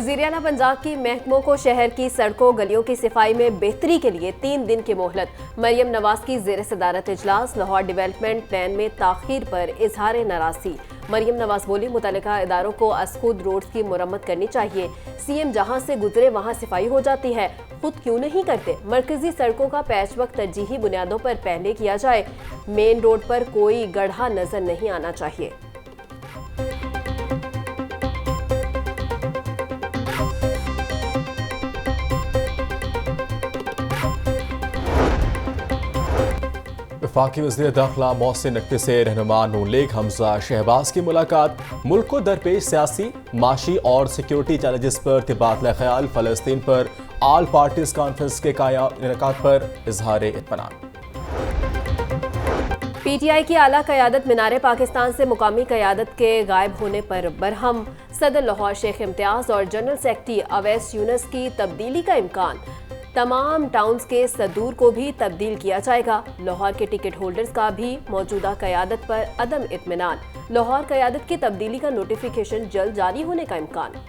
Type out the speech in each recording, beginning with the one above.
वज़ीर आला पंजाब की महकमों को शहर की सड़कों गलियों की सफाई में बेहतरी के लिए 3 दिन की मोहलत। मरियम नवाज की ज़ेर सदारत इजलास। लाहौर डेवलपमेंट प्लान में ताख़ीर पर इजहार नाराज़गी। मरियम नवाज बोली, मुतल्लिका इदारों को असखुद रोड्स की मुरम्मत करनी चाहिए। सीएम जहां से गुजरे वहां सफाई हो जाती है, खुद क्यों नहीं करते। मरकजी सड़कों का पैच वर्क तरजीही बुनियादों पर पहले किया जाए। मेन रोड पर कोई गड्ढा नजर नहीं आना चाहिए। वफाकी वज़ीर दाखिला मोहसिन नकवी से रहनुमा नून लीग हमजा शहबाज की मुलाकात। मुल्क को दरपेश सियासी, माशी और सिक्योरिटी चैलेंजेस पर तबादला ख्याल। फ़लस्तीन पर ऑल पार्टीज कॉन्फ्रेंस के इनेकाद पर इजहार इत्मीनान। पीटीआई की आला क़यादत मीनार पाकिस्तान से मुकामी क़यादत के गायब होने पर बरहम। सदर लाहौर शेख इम्तियाज और जनरल सेक्रेटरी अवैस यूनुस की तब्दीली का इम्कान। तमाम टाउन्स के सदूर को भी तब्दील किया जाएगा। लाहौर के टिकट होल्डर्स का भी मौजूदा क़यादत पर अदम इत्मीनान। लाहौर क़यादत की तब्दीली का नोटिफिकेशन जल्द जारी होने का इम्कान।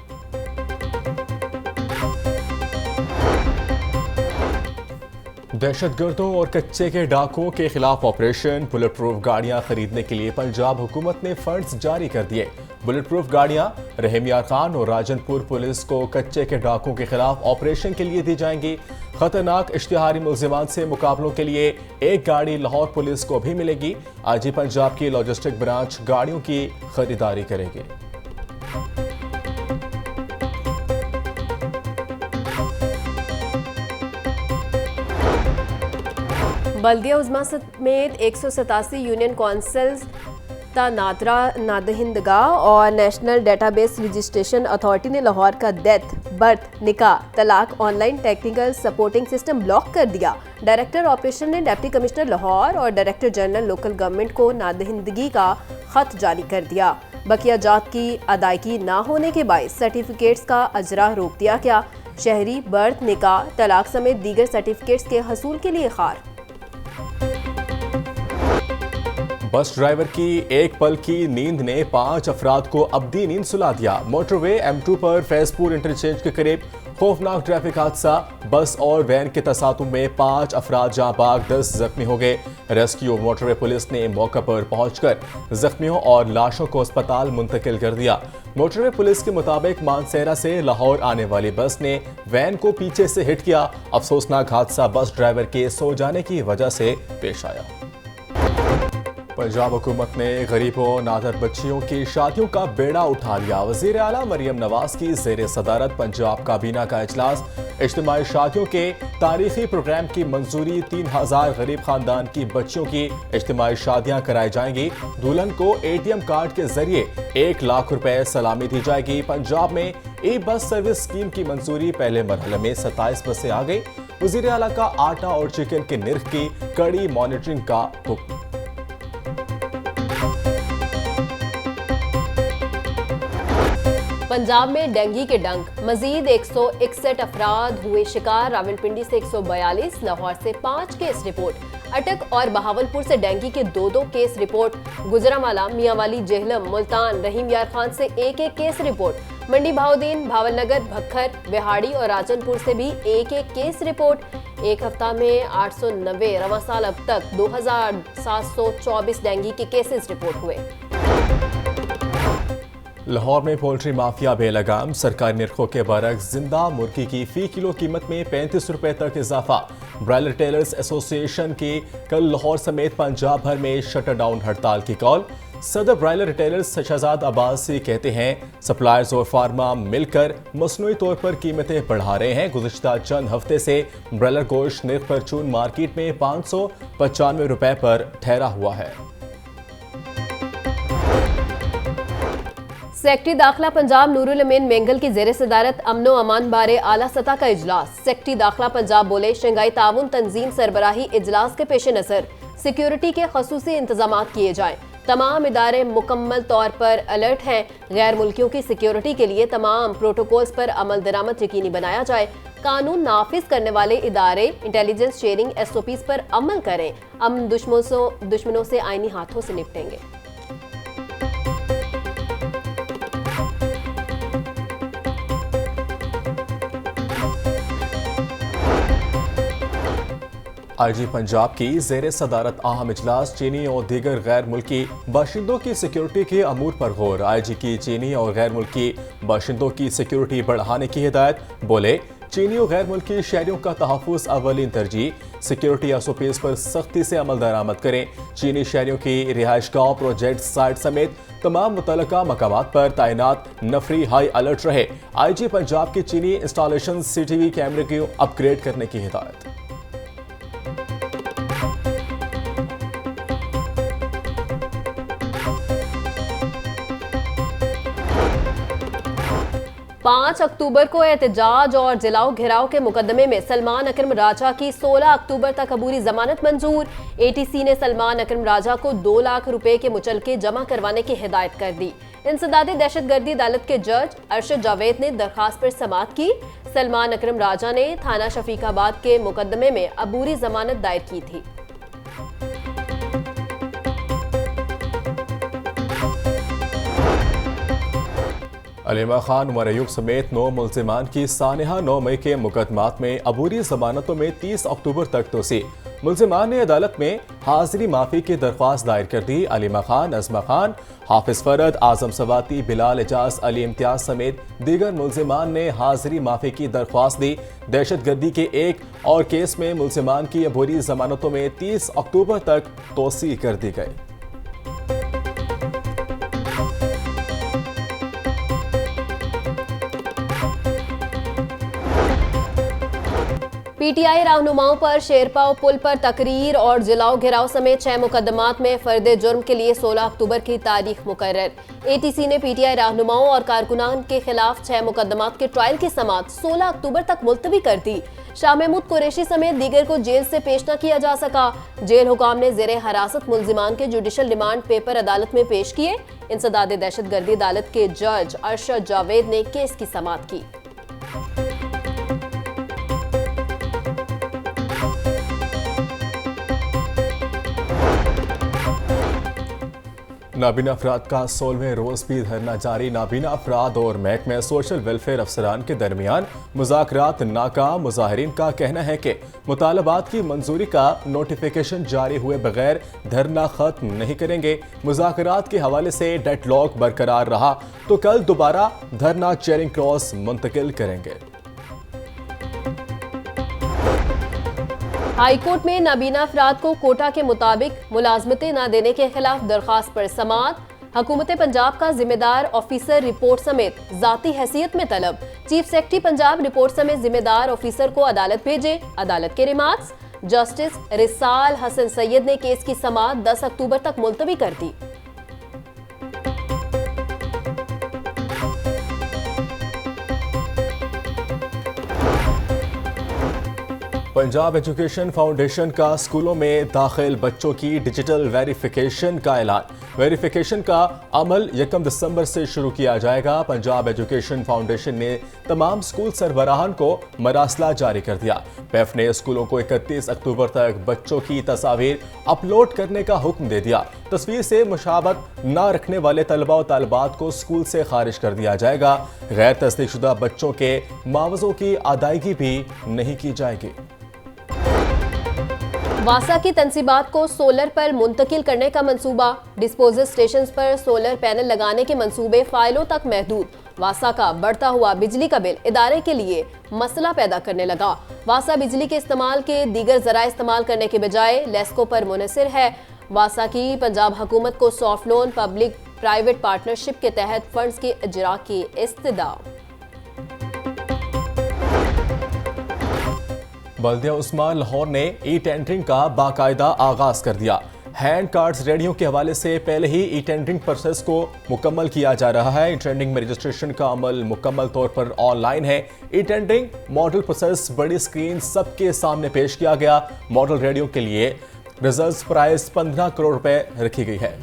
दहशतगर्दों और कच्चे के डाकुओं के खिलाफ ऑपरेशन। बुलेट प्रूफ गाड़ियां खरीदने के लिए पंजाब हुकूमत ने फंड्स जारी कर दिए। बुलेट प्रूफ गाड़ियां रहीम यार खान और राजनपुर पुलिस को कच्चे के डाकुओं के खिलाफ ऑपरेशन के लिए दी जाएंगी। खतरनाक इश्तिहारी मुलजिमान से मुकाबलों के लिए एक गाड़ी लाहौर पुलिस को भी मिलेगी। आईजी पंजाब की लॉजिस्टिक ब्रांच गाड़ियों की खरीदारी करेगी। बल्दिया उज़्मा समेत 187 यूनियन काउंसिल्स नादरा नादहिंदगा और नेशनल डेटाबेस रजिस्ट्रेशन अथॉरिटी ने लाहौर का डेथ, बर्थ, निकाह, तलाक online technical supporting system block कर दिया। डायरेक्टर ऑपरेशन ने डिप्टी कमिश्नर लाहौर और डायरेक्टर जनरल लोकल गवर्नमेंट को नादहिंदगी का खत जारी कर दिया। बकिया जात की अदायगी न होने के बायस सर्टिफिकेट्स का अजरा रोक दिया गया। शहरी बर्थ, निकाह, तलाक समेत दीगर सर्टिफिकेट्स के हसूल के लिए खार। बस ड्राइवर की एक पल की नींद ने 5 अफराद को अब्दी नींद सुला दिया। मोटरवे M2 पर फैजपुर इंटरचेंज के करीब खौफनाक ट्रैफिक हादसा। बस और वैन के तसादुम में 5 अफराद जाँ बाग, 10 जख्मी हो गए। रेस्क्यू मोटरवे पुलिस ने मौका पर पहुंचकर जख्मियों और लाशों को अस्पताल मुंतकिल कर दिया। मोटरवे पुलिस के मुताबिक मानसेरा से लाहौर आने वाली बस ने वैन को पीछे से हिट किया। अफसोसनाक हादसा बस ड्राइवर के सो जाने की वजह से पेश आया। पंजाब हुकूमत ने गरीबों नादर बच्चियों की शादियों का बेड़ा उठा लिया। वज़ीर आला मरियम नवाज की ज़ेर सदारत पंजाब काबीना का इजलास। इज्तिमाई शादियों के तारीखी प्रोग्राम की मंजूरी। 3000 गरीब खानदान की बच्चियों की इज्तिमाई शादियां कराई जाएंगी। दुल्हन को ATM कार्ड के जरिए 1 लाख रुपए सलामी दी जाएगी। पंजाब में ई बस सर्विस स्कीम की मंजूरी। पहले मरहले में 27 बसें आ गई। वज़ीर आला का आटा और चिकन के निर्ख की कड़ी मॉनिटरिंग का हुक्म। पंजाब में डेंगू के डंक। मजीद 161 अफराद हुए शिकार। रावलपिंडी से 142, लाहौर से 5 केस रिपोर्ट। अटक और बहावलपुर से डेंगू के 2-2 केस रिपोर्ट। गुजरांवाला, मियांवाली, जेहलम, मुल्तान, रहीम यार खान से 1-1 केस रिपोर्ट। मंडी बहाउद्दीन, भावलनगर, भक्खर, बिहाड़ी और राजनपुर से भी 1-1 केस रिपोर्ट। एक हफ्ता में 890, रवां साल अब तक 2724 डेंगू के केसेस रिपोर्ट हुए। लाहौर में पोल्ट्री माफिया बेलगाम। सरकारी निर्खों के बरक्स जिंदा मुर्गी की फी किलो कीमत में 35 रुपए तक इजाफा। ब्रायलर टेलर्स एसोसिएशन की कल लाहौर समेत पंजाब भर में शटर डाउन हड़ताल की कॉल। सदर ब्रायलर रिटेलर्स शहजाद अब्बासी कहते हैं सप्लायर्स और फार्मा मिलकर मसनूई तौर पर कीमतें बढ़ा रहे हैं। गुज़िश्ता चंद हफ्ते से ब्रायलर गोश्त निर्ख पर चून मार्केट में 595 रुपए पर ठहरा हुआ है। सेक्रेटरी दाखिला पंजाब नूरुल अमीन मेंगल की ज़ेर सदारत अमनो अमान बारे आला सतह का इजलास। सेक्रेटरी दाखिला पंजाब बोले, शंघाई ताउन तंजीम सरबराही इजलास के पेश नज़र सिक्योरिटी के खसूसी इंतजाम किए जाएं। तमाम इदारे मुकम्मल तौर पर अलर्ट हैं। गैर मुल्कियों की सिक्योरिटी के लिए तमाम प्रोटोकॉल्स पर अमल दरामद यकीनी बनाया जाए। कानून नाफिज करने वाले इदारे इंटेलिजेंस शेयरिंग SOPs पर अमल करें। अमन दुश्मनों से आईनी हाथों से निपटेंगे। आईजी पंजाब की ज़ेर सदारत अहम इजलास चीनी और दीगर गैर मुल्की बाशिंदों की सिक्योरिटी के अमूर पर गौर। आईजी की चीनी और गैर मुल्की बाशिंदों की सिक्योरिटी बढ़ाने की हिदायत। बोले, चीनी और गैर मुल्की शहरियों का तहफ़्फ़ुज़ अव्वलीन तरजीह। सिक्योरिटी एसओपीज़ पर सख्ती से अमल दरामद करें। चीनी शहरियों की रिहाइशगाह, प्रोजेक्ट साइट समेत तमाम मुतल्लका मकामात पर तैनात नफरी हाई अलर्ट रहे। आईजी पंजाब की चीनी इंस्टॉलेशन सीसीटीवी कैमरे को अपग्रेड करने की हिदायत। 5 अक्टूबर को एहतजाज और जलाओ घिराव के मुकदमे में सलमान अकरम राजा की 16 अक्टूबर तक अबूरी जमानत मंजूर। एटीसी ने सलमान अकरम राजा को 2 लाख रुपए के मुचलके जमा करवाने की हिदायत कर दी। इंसदादी दहशतगर्दी अदालत के जज अरशद जावेद ने दरखास्त पर समाअत की। सलमान अकरम राजा ने थाना शफीकाबाद के मुकदमे में अबूरी जमानत दायर की थी। अलीमा खान, उमर अयूब समेत 9 मुल्जिमान की सानहा 9 मई के मुकदमात में अबूरी जमानतों में 30 अक्टूबर तक तोसी। मुल्जिमान ने अदालत में हाजिरी माफी की दरख्वास्त दायर कर दी। अलीमा खान, अजमा खान, हाफिज फरद, आजम सवाती, बिलाल एजाज, अली इम्तियाज समेत दीगर मुल्जिमान ने हाजिरी माफी की दरख्वास्त दी। दहशतगर्दी के एक और केस में मुल्जिमान की अबूरी जमानतों में 30 अक्टूबर तक तोसी कर दी गई। पीटीआई रहनुमाओं पर शेरपाव पुल पर तकरीर और जलाओ घिराव समेत 6 मुकदमात में फर्दे जुर्म के लिए 16 अक्टूबर की तारीख मुकर्रर। एटीसी ने पीटीआई रहनुमाओं और कारकुनान के खिलाफ 6 मुकदमात के ट्रायल की समाअत 16 अक्टूबर तक मुलतवी कर दी। शाह महमूद कुरैशी समेत दीगर को जेल से पेश न किया जा सका। जेल हुकाम ने ज़ेरे हरासत मुल्जिमान के जुडिशल रिमांड पेपर अदालत में पेश किए। इंसदादी दहशतगर्दी अदालत के जज अरशद जावेद ने केस की समाअत की। नाबीना अफराद का 16वें रोज भी धरना जारी। नाबीना अफराद और महकमा सोशल वेलफेयर अफसरान के दरमियान मुज़ाकरात नाकाम। मुजाहिरीन का कहना है कि मुतालबात की मंजूरी का नोटिफिकेशन जारी हुए बगैर धरना खत्म नहीं करेंगे। मुज़ाकरात के हवाले से डेडलॉक बरकरार रहा तो कल दोबारा धरना चेरिंग क्रॉस मुंतकिल करेंगे। हाईकोर्ट में नाबीना अफराद को कोटा के मुताबिक मुलाजमतें न देने के खिलाफ दरखास्त पर समाअत। हुकूमत पंजाब का जिम्मेदार ऑफिसर रिपोर्ट समेत जाती हैसियत में तलब। चीफ सेक्रेटरी पंजाब रिपोर्ट समेत जिम्मेदार ऑफिसर को अदालत भेजे। अदालत के रिमार्क्स। जस्टिस रिसाल हसन सैयद ने केस की समाअत 10 अक्टूबर तक मुलतवी कर दी। पंजाब एजुकेशन फाउंडेशन का स्कूलों में दाखिल बच्चों की डिजिटल वेरिफिकेशन का ऐलान। वेरिफिकेशन का अमल 1 दिसंबर से शुरू किया जाएगा। पंजाब एजुकेशन फाउंडेशन ने तमाम स्कूल सरबराहान को मरासला जारी कर दिया। पैफ ने स्कूलों को 31 अक्टूबर तक बच्चों की तस्वीर अपलोड करने का हुक्म दे दिया। तस्वीर से मुशाबत न रखने वाले तलबा और तालिबात को स्कूल से खारिज कर दिया जाएगा। गैर तस्दीकशुदा बच्चों के मुआवजों की अदायगी भी नहीं की जाएगी। वासा की तंसीबात को सोलर पर मुंतकिल करने का मंसूबा। डिस्पोजल स्टेशन पर सोलर पैनल लगाने के मंसूबे फाइलों तक महदूद। वासा का बढ़ता हुआ बिजली का बिल इदारे के लिए मसला पैदा करने लगा। वासा बिजली के इस्तेमाल के दीगर जराए इस्तेमाल करने के बजाय लेस्को पर मुनहसर है। वासा की पंजाब हुकूमत को soft loan public private partnership के तहत फंड्स के इजरा की इस्तदा। बल्दिया उस्मान लाहौर ने ई टेंडरिंग का बाकायदा आगाज कर दिया। हैंड कार्ड्स रेडियो के हवाले से पहले ही ई टेंडरिंग प्रोसेस को मुकम्मल किया जा रहा है। ई टेंडरिंग में रजिस्ट्रेशन का अमल मुकम्मल तौर पर ऑनलाइन है। ई टेंडरिंग मॉडल प्रोसेस बड़ी स्क्रीन सबके सामने पेश किया गया। मॉडल रेडियो के लिए रिजर्व प्राइस 15 करोड़ रुपए रखी गई है।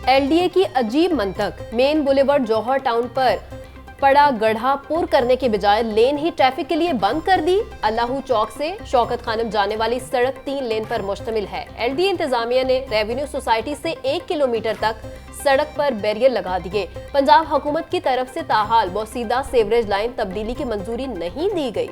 एलडीए की अजीब मंतक। मेन बुलेवर्ड जौहर टाउन पर पड़ा गड्ढा पूर करने के बजाय लेन ही ट्रैफिक के लिए बंद कर दी। अल्लाहू चौक से शौकत खानम जाने वाली सड़क 3 लेन पर मुश्तमिल है। एलडीए इंतजामिया ने रेवेन्यू सोसाइटी से 1 किलोमीटर तक सड़क पर बैरियर लगा दिए। पंजाब हुकूमत की तरफ से ताहाल बोसीदा सीवरेज लाइन तब्दीली की मंजूरी नहीं दी गई।